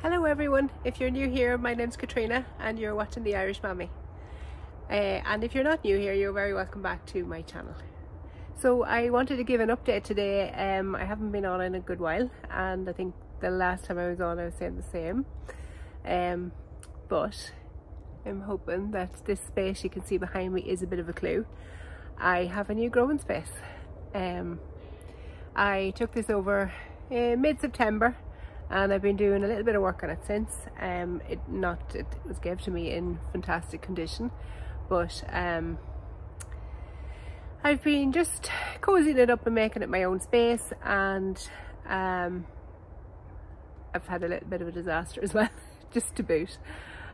Hello everyone, if you're new here, my name's Katrina and you're watching The Irish Mammy. And if you're not new here, you're very welcome back to my channel. So I wanted to give an update today. I haven't been on in a good while, and I think the last time I was on I was saying the same. But I'm hoping that this space you can see behind me is a bit of a clue. I have a new growing space. I took this over mid-September, and I've been doing a little bit of work on it since. It was given to me in fantastic condition, but I've been just cozying it up and making it my own space, and I've had a little bit of a disaster as well, just to boot.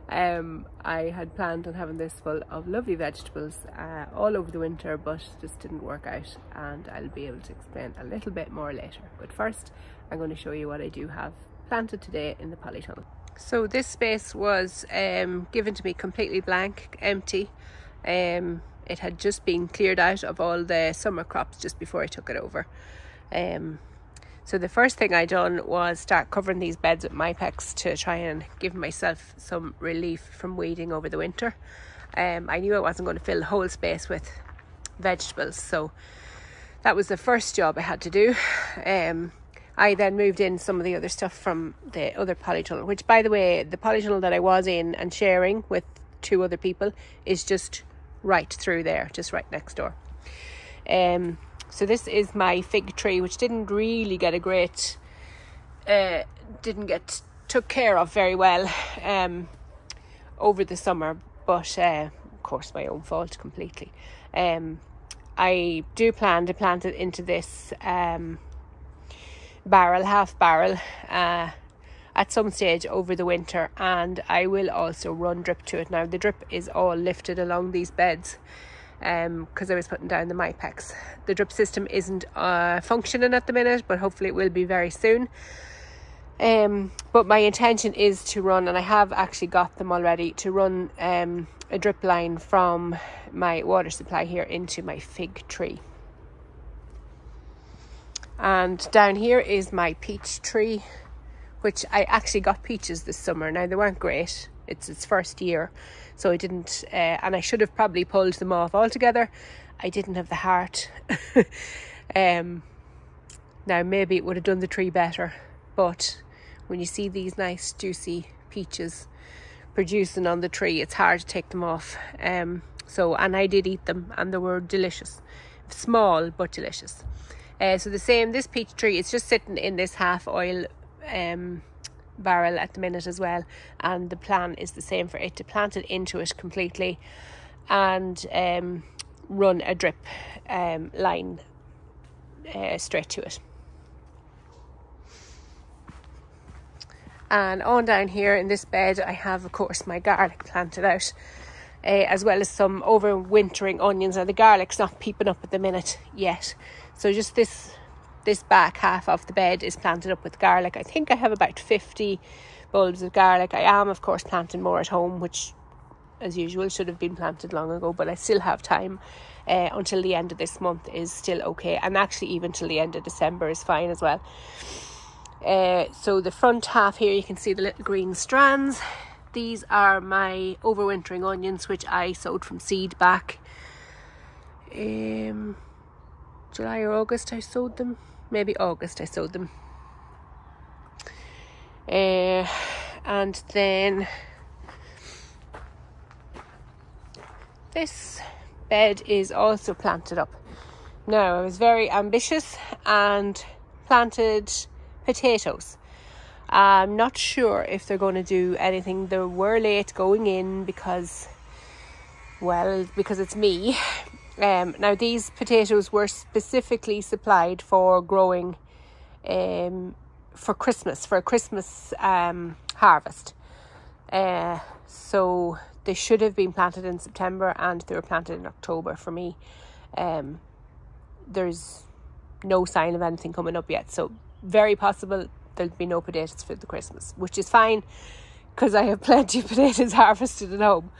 I had planned on having this full of lovely vegetables all over the winter, but just didn't work out, and I'll be able to explain a little bit more later. But first I'm going to show you what I do have planted today in the polytunnel. So this space was given to me completely blank, empty. It had just been cleared out of all the summer crops just before I took it over. So the first thing I done was start covering these beds with Mypex to try and give myself some relief from weeding over the winter. I knew I wasn't going to fill the whole space with vegetables, so that was the first job I had to do. I then moved in some of the other stuff from the other polytunnel, which, by the way, the polytunnel that I was in and sharing with 2 other people is just right through there, just right next door. So this is my fig tree, which didn't really get a great, took care of very well over the summer, but of course my own fault completely. I do plan to plant it into this half barrel at some stage over the winter, and I will also run drip to it. Now the drip is all lifted along these beds because I was putting down the Mypex. The drip system isn't functioning at the minute, but hopefully it will be very soon. But my intention is to run, and I have actually got them already, to run a drip line from my water supply here into my fig tree. And down here is my peach tree, which I actually got peaches this summer. Now they weren't great, it's its first year, so I didn't, and I should have probably pulled them off altogether. I didn't have the heart. Now maybe it would have done the tree better, but when you see these nice juicy peaches producing on the tree, it's hard to take them off. And I did eat them, and they were delicious. Small but delicious. So this peach tree is just sitting in this half oil barrel at the minute as well, and the plan is the same for it, to plant it into it completely and run a drip line straight to it. And on down here in this bed I have, of course, my garlic planted out, as well as some overwintering onions. Now the garlic's not peeping up at the minute yet, so just this back half of the bed is planted up with garlic. I think I have about 50 bulbs of garlic. I am, of course, planting more at home, which as usual should have been planted long ago, but I still have time until the end of this month is still okay, and actually even till the end of December is fine as well. So the front half here, you can see the little green strands. These are my overwintering onions, which I sowed from seed back July or August I sowed them. Maybe August I sowed them. And then this bed is also planted up. Now I was very ambitious and planted potatoes. I'm not sure if they're going to do anything. They were late going in because it's me. Now these potatoes were specifically supplied for growing for a Christmas harvest. So they should have been planted in September, and they were planted in October for me. There's no sign of anything coming up yet, so very possible there'll be no potatoes for the Christmas, which is fine because I have plenty of potatoes harvested at home.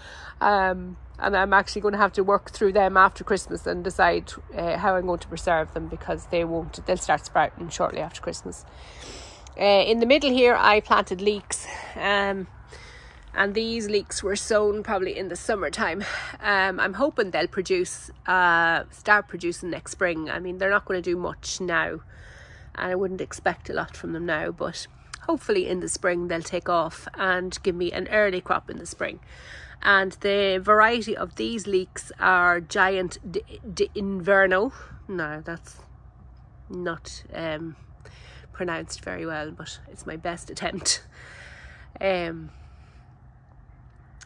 And I'm actually going to have to work through them after Christmas and decide how I'm going to preserve them, because they'll start sprouting shortly after Christmas. In the middle here I planted leeks, and these leeks were sown probably in the summertime. I'm hoping they'll start producing next spring. I mean, they're not going to do much now, and I wouldn't expect a lot from them now, but hopefully in the spring they'll take off and give me an early crop in the spring. And the variety of these leeks are Giant d'Inverno. No, that's not pronounced very well, but it's my best attempt.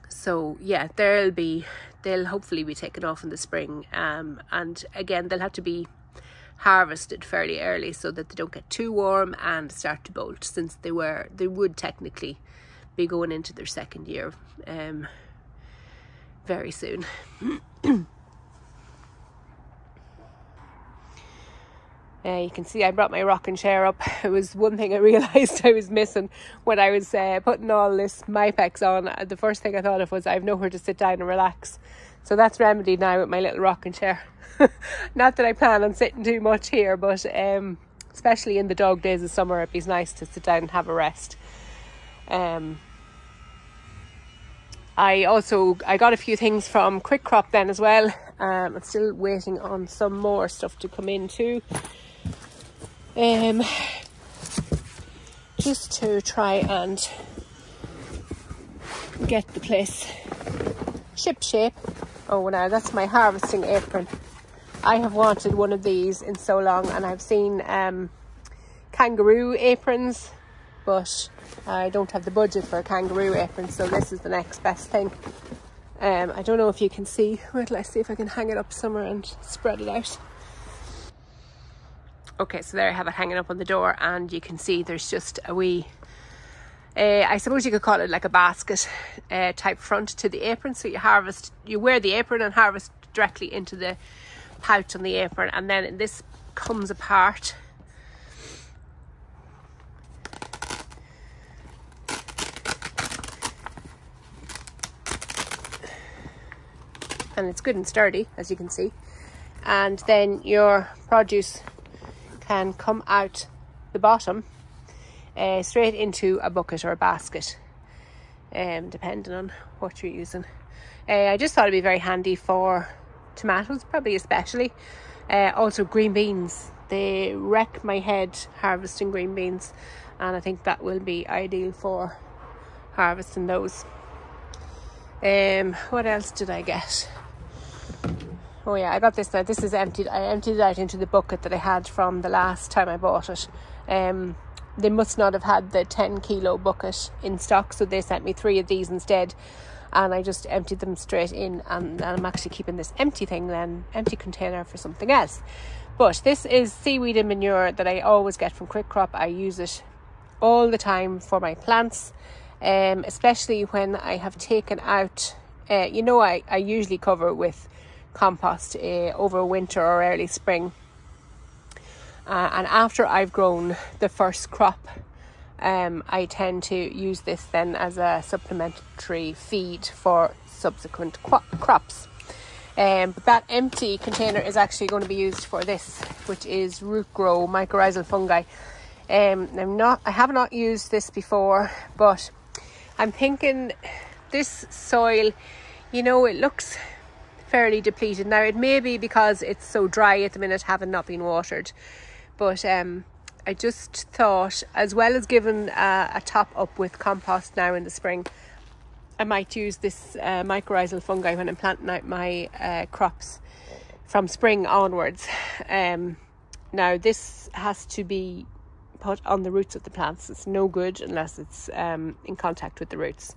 So yeah, they'll hopefully be taken off in the spring, and again they'll have to be harvested fairly early so that they don't get too warm and start to bolt, since they would technically be going into their second year very soon. You can see I brought my rocking chair up. It was one thing I realised I was missing when I was putting all this Mypex on. The first thing I thought of was I have nowhere to sit down and relax. So that's remedied now with my little rocking chair. Not that I plan on sitting too much here, but especially in the dog days of summer, it'd be nice to sit down and have a rest. I got a few things from Quick Crop then as well. I'm still waiting on some more stuff to come in too. Just to try and get the place ship shape. Oh, now that's my harvesting apron. I have wanted one of these in so long, and I've seen kangaroo aprons, but I don't have the budget for a kangaroo apron, so this is the next best thing. I don't know if you can see. Wait till I see if I can hang it up somewhere and spread it out. Okay, so there I have it hanging up on the door, and you can see there's just a wee, I suppose you could call it like a basket type front to the apron. So you wear the apron and harvest directly into the pouch on the apron, and then this comes apart. And it's good and sturdy, as you can see. And then your produce can come out the bottom straight into a bucket or a basket, depending on what you're using. I just thought it'd be very handy for tomatoes, probably especially. Also green beans. They wreck my head harvesting green beans, and I think that will be ideal for harvesting those. What else did I get? Oh yeah, I got this now. This is emptied. I emptied it out into the bucket that I had from the last time I bought it. They must not have had the 10 kilo bucket in stock, so they sent me 3 of these instead, and I just emptied them straight in, and I'm actually keeping this empty container for something else. But this is seaweed and manure that I always get from Quick Crop. I use it all the time for my plants, especially when I have taken out, I usually cover it with compost over winter or early spring, and after I've grown the first crop, I tend to use this then as a supplementary feed for subsequent crops. But that empty container is actually going to be used for this, which is Root Grow mycorrhizal fungi. I have not used this before, but I'm thinking this soil, it looks fairly depleted. Now it may be because it's so dry at the minute, having not been watered, but I just thought, as well as giving a top up with compost now in the spring, I might use this mycorrhizal fungi when I'm planting out my crops from spring onwards. Now this has to be put on the roots of the plants. It's no good unless it's in contact with the roots.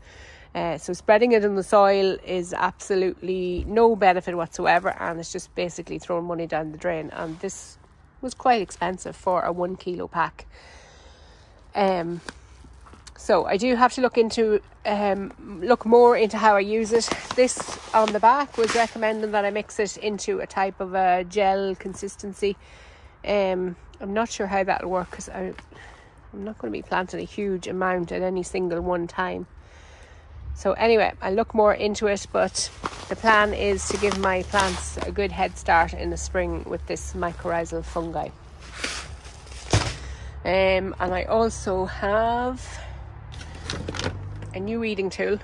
So spreading it in the soil is absolutely no benefit whatsoever, and it's just basically throwing money down the drain. And this was quite expensive for a 1 kilo pack. So I do have to look more into how I use it. This on the back was recommending that I mix it into a type of a gel consistency. I'm not sure how that'll work, because I'm not going to be planting a huge amount at any single one time. So anyway, I'll look more into it, but the plan is to give my plants a good head start in the spring with this mycorrhizal fungi. And I also have a new weeding tool.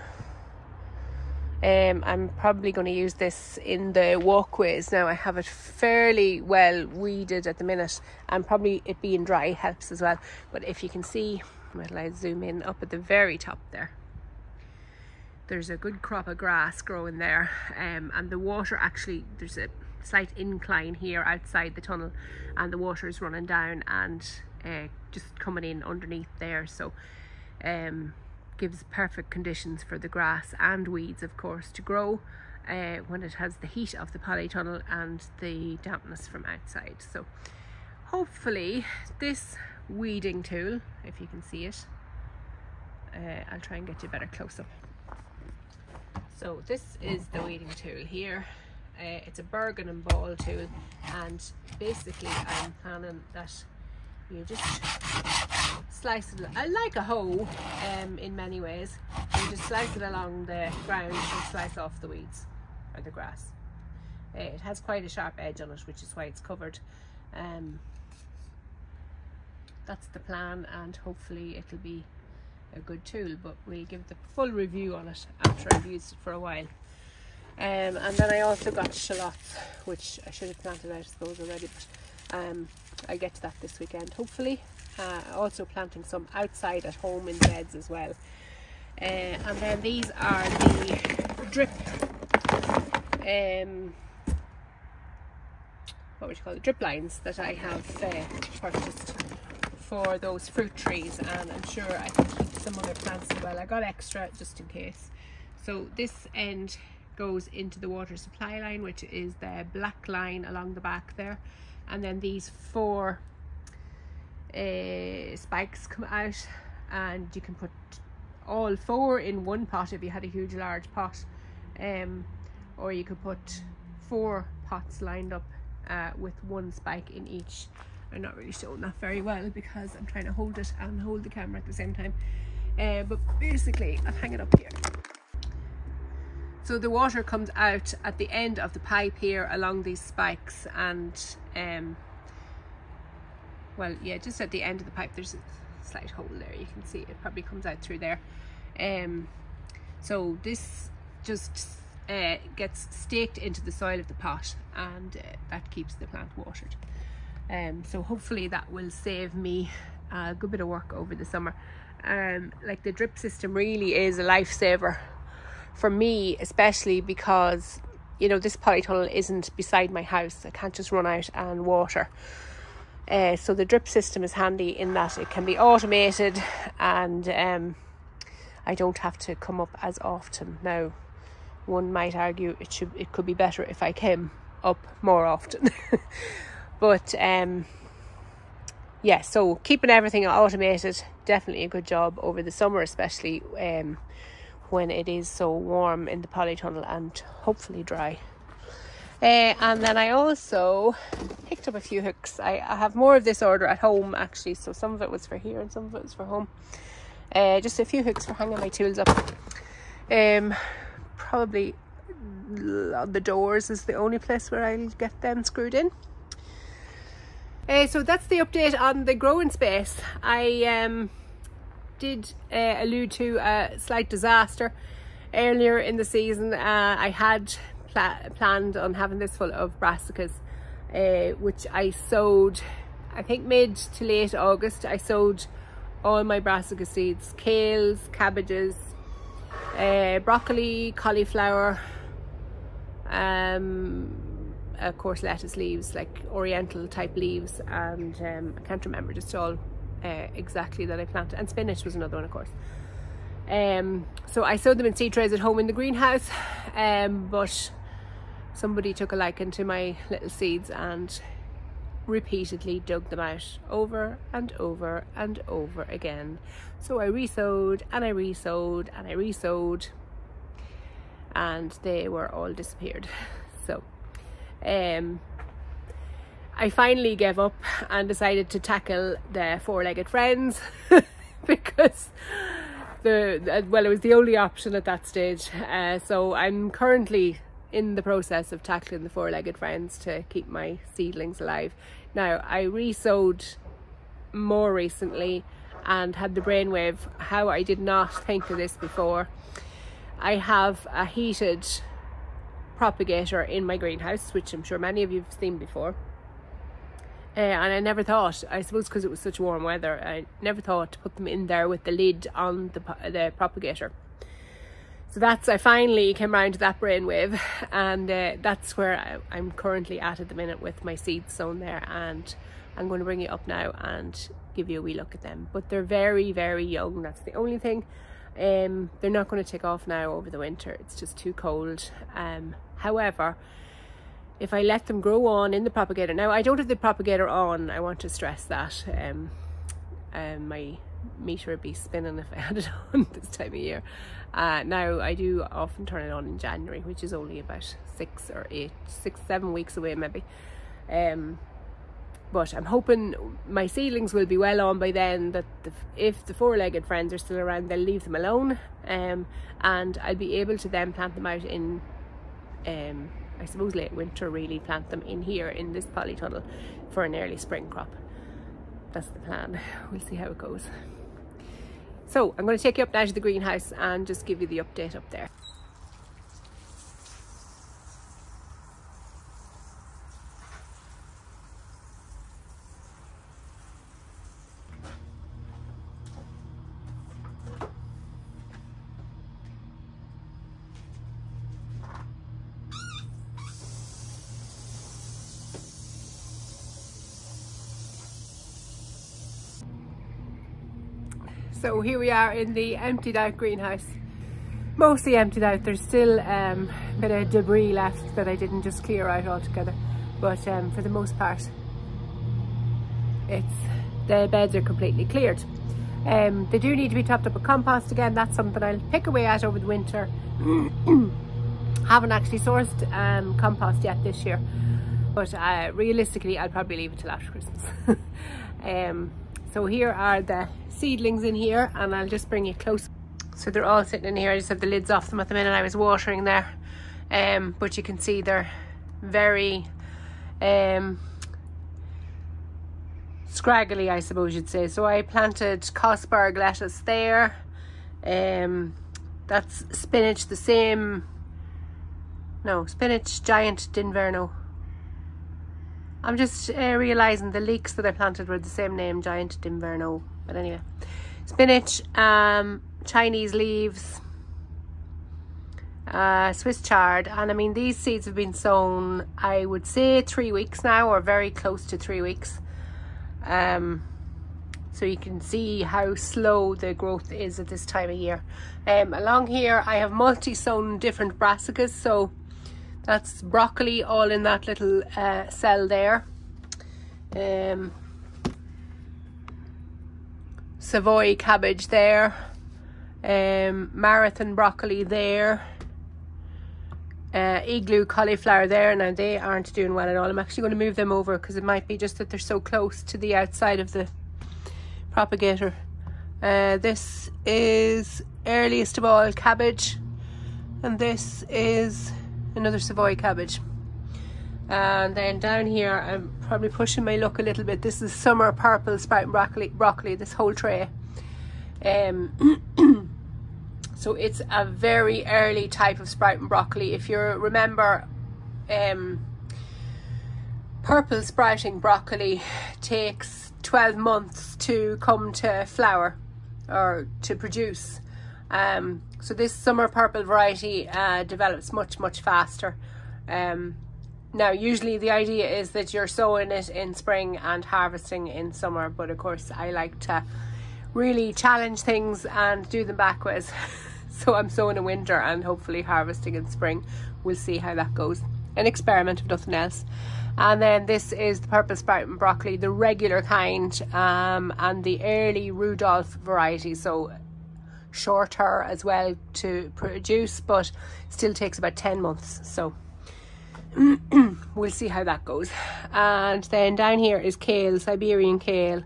I'm probably going to use this in the walkways. Now I have it fairly well weeded at the minute, and probably it being dry helps as well. But if you can see, well, I zoom in up at the very top there, there's a good crop of grass growing there, and the water actually, there's a slight incline here outside the tunnel, and the water is running down and just coming in underneath there, so gives perfect conditions for the grass and weeds, of course, to grow when it has the heat of the polytunnel and the dampness from outside. So hopefully this weeding tool, if you can see it, I'll try and get you a better close-up. So this is the weeding tool here. It's a Bergen and Ball tool, and basically I'm planning that you just slice it like a hoe in many ways. You just slice it along the ground and slice off the weeds or the grass. It has quite a sharp edge on it, which is why it's covered. That's the plan, and hopefully it'll be a good tool, but we'll give the full review on it after I've used it for a while. And then I also got shallots, which I should have planted out, I suppose, already, but I'll get to that this weekend, hopefully. Also planting some outside at home in beds as well. And then these are the drip, what would you call it, drip lines that I have purchased for those fruit trees, and I'm sure I can keep some other plants as well. I got extra just in case. So this end goes into the water supply line, which is the black line along the back there, and then these 4 spikes come out, and you can put all 4 in one pot if you had a huge large pot, or you could put 4 pots lined up with 1 spike in each. I'm not really showing that very well because I'm trying to hold it and hold the camera at the same time, but basically I'll hang it up here. So the water comes out at the end of the pipe here along these spikes, and well, yeah, just at the end of the pipe there's a slight hole there, you can see it probably comes out through there. So this just gets staked into the soil of the pot, and that keeps the plant watered. So hopefully that will save me a good bit of work over the summer. Like, the drip system really is a lifesaver for me, especially because, you know, this polytunnel isn't beside my house. I can't just run out and water. So the drip system is handy in that it can be automated, and I don't have to come up as often. Now, one might argue it could be better if I came up more often. But yeah, so keeping everything automated, definitely a good job over the summer, especially when it is so warm in the polytunnel and hopefully dry. And then I also picked up a few hooks. I have more of this order at home actually, so some of it was for here and some of it was for home. Just a few hooks for hanging my tools up. Probably the doors is the only place where I'll get them screwed in. So that's the update on the growing space. I did allude to a slight disaster earlier in the season. I had planned on having this full of brassicas, which I sowed, I think mid to late August. I sowed all my brassica seeds: kales, cabbages, broccoli, cauliflower, of course lettuce leaves, like oriental type leaves, and I can't remember just all exactly that I planted, and spinach was another one, of course. So I sowed them in seed trays at home in the greenhouse, but somebody took a liking to my little seeds and repeatedly dug them out over and over and over again. So I re-sowed and I re-sowed and I re-sowed, and they were all disappeared. So I finally gave up and decided to tackle the four-legged friends because it was the only option at that stage. So I'm currently in the process of tackling the four-legged friends to keep my seedlings alive. Now, I re-sowed more recently and had the brainwave how I did not think of this before. I have a heated propagator in my greenhouse, which I'm sure many of you have seen before. And I never thought, I suppose because it was such warm weather, I never thought to put them in there with the lid on the propagator. So I finally came around to that brainwave, and that's where I'm currently at the minute with my seeds sown there, and I'm going to bring you up now and give you a wee look at them. But they're very, very young, that's the only thing. They're not going to take off now over the winter, it's just too cold. However, if I let them grow on in the propagator, now I don't have the propagator on, I want to stress that. My meter would be spinning if I had it on this time of year. Now I do often turn it on in January, which is only about 7 weeks away maybe. But I'm hoping my seedlings will be well on by then, that if the four-legged friends are still around, they'll leave them alone, and I'll be able to then plant them out in, I suppose late winter really, plant them in here in this polytunnel for an early spring crop. That's the plan. We'll see how it goes. So I'm going to take you up now to the greenhouse and just give you the update up there. So here we are in the emptied out greenhouse. Mostly emptied out. There's still a bit of debris left that I didn't just clear out altogether. But for the most part, the beds are completely cleared. They do need to be topped up with compost again. That's something I'll pick away at over the winter. Haven't actually sourced compost yet this year. But realistically, I'll probably leave it till after Christmas. So here are the seedlings in here, and I'll just bring you close. So they're all sitting in here. I just have the lids off them at the minute. I was watering there, but you can see they're very scraggly, I suppose you'd say. So I planted Cosberg lettuce there. That's spinach, spinach Giant d'Inverno. I'm just realising the leeks that I planted were the same name, Giant d'Inverno. But anyway, spinach, Chinese leaves, Swiss chard. And I mean, these seeds have been sown, I would say 3 weeks now, or very close to 3 weeks. So you can see how slow the growth is at this time of year. Along here I have multi-sown different brassicas, so that's broccoli all in that little cell there. Savoy cabbage there. Marathon broccoli there. Igloo cauliflower there. Now they aren't doing well at all. I'm actually going to move them over because it might be just that they're so close to the outside of the propagator. This is earliest of all cabbage, and this is another Savoy cabbage. And then down here I'm probably pushing my luck a little bit. This is summer purple sprouting broccoli, this whole tray. So it's a very early type of sprouting broccoli. If you remember, purple sprouting broccoli takes 12 months to come to flower or to produce. So this summer purple variety develops much faster. Now usually the idea is that you're sowing it in spring and harvesting in summer, but of course I like to really challenge things and do them backwards. So I'm sowing in winter and hopefully harvesting in spring. We'll see how that goes. An experiment if nothing else. And then this is the purple sprouting broccoli, the regular kind, and the early Rudolph variety. So shorter as well to produce, but still takes about 10 months. So we'll see how that goes. And then down here is kale, Siberian kale,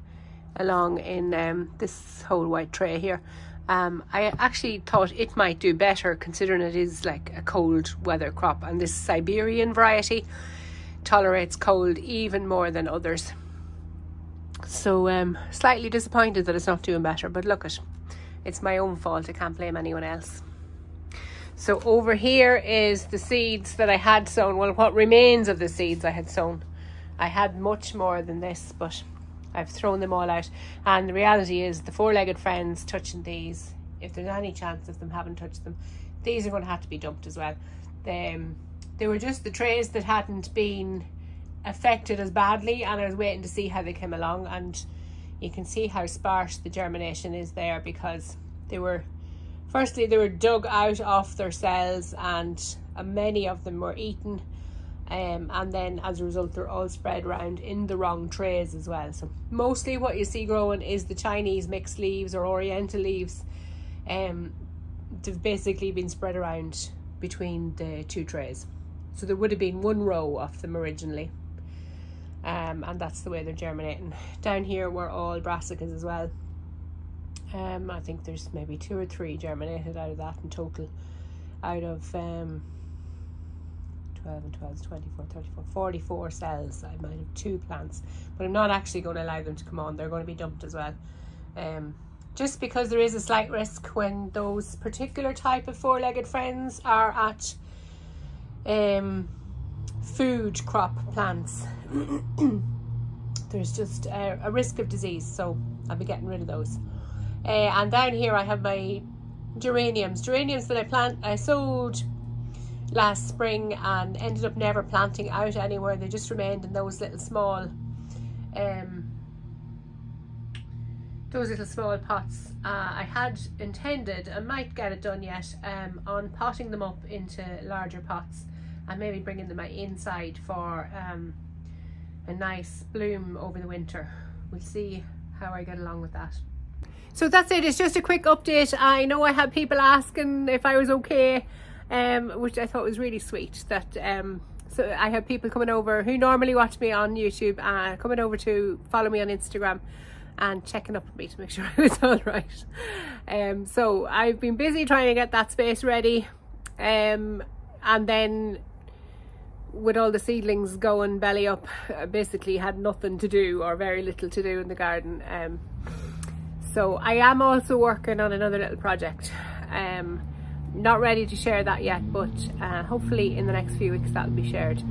along in this whole white tray here. I actually thought it might do better considering it is like a cold weather crop, and this Siberian variety tolerates cold even more than others. So slightly disappointed that it's not doing better, but look, it's my own fault. I can't blame anyone else. So over here is the seeds that I had sown. Well, what remains of the seeds I had sown. I had much more than this, but I've thrown them all out. And the reality is the four-legged friends touching these, if there's any chance of them having touched them, these are going to have to be dumped as well. They were just the trays that hadn't been affected as badly, and I was waiting to see how they came along, and you can see how sparse the germination is there, because they were dug out of their cells, and many of them were eaten, and then as a result they're all spread around in the wrong trays as well. So mostly what you see growing is the Chinese mixed leaves or Oriental leaves. They've basically been spread around between the two trays, so there would have been one row of them originally. And that's the way they're germinating. Down here were all brassicas as well. I think there's maybe 2 or 3 germinated out of that in total, out of 12 and 12, 24, 34, 44 cells. I might have 2 plants, but I'm not actually going to allow them to come on. They're going to be dumped as well, just because there is a slight risk when those particular type of four-legged friends are at food crop plants. There's just a risk of disease, so I'll be getting rid of those. And down here I have my geraniums that I sowed last spring and ended up never planting out anywhere. They just remained in those little small pots. I had intended, I might get it done yet, on potting them up into larger pots and maybe bringing them inside for a nice bloom over the winter. We'll see how I get along with that. So that's it. It's just a quick update. I know I had people asking if I was okay, which I thought was really sweet. That so I had people coming over who normally watch me on YouTube, coming over to follow me on Instagram and checking up with me to make sure I was all right. So I've been busy trying to get that space ready, and then with all the seedlings going belly up, I basically had nothing to do, or very little to do in the garden. So I am also working on another little project. Not ready to share that yet, but hopefully in the next few weeks that'll be shared.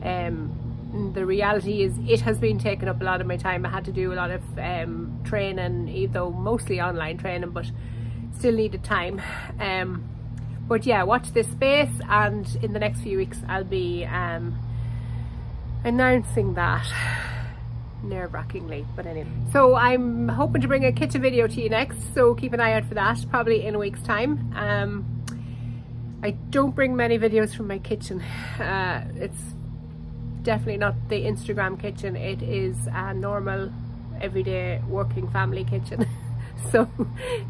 The reality is it has been taking up a lot of my time. I had to do a lot of training, though mostly online training, but still needed time. But yeah, watch this space, and in the next few weeks I'll be announcing that, nerve-wrackingly, but anyway. So I'm hoping to bring a kitchen video to you next, so keep an eye out for that, probably in a week's time. I don't bring many videos from my kitchen. It's definitely not the Instagram kitchen. It is a normal, everyday, working family kitchen. So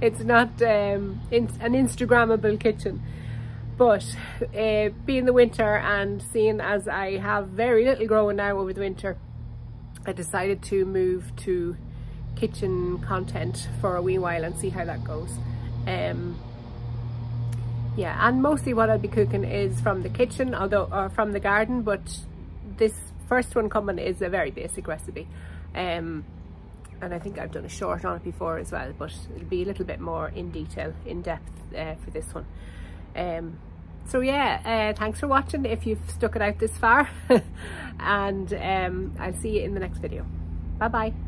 it's not an Instagrammable kitchen. But being the winter, and seeing as I have very little growing now over the winter, I decided to move to kitchen content for a wee while and see how that goes. Yeah, and mostly what I'll be cooking is from the kitchen, or from the garden, but this first one coming is a very basic recipe. And I think I've done a short on it before as well, but it'll be a little bit more in depth for this one. So yeah, thanks for watching if you've stuck it out this far. And I'll see you in the next video. Bye bye.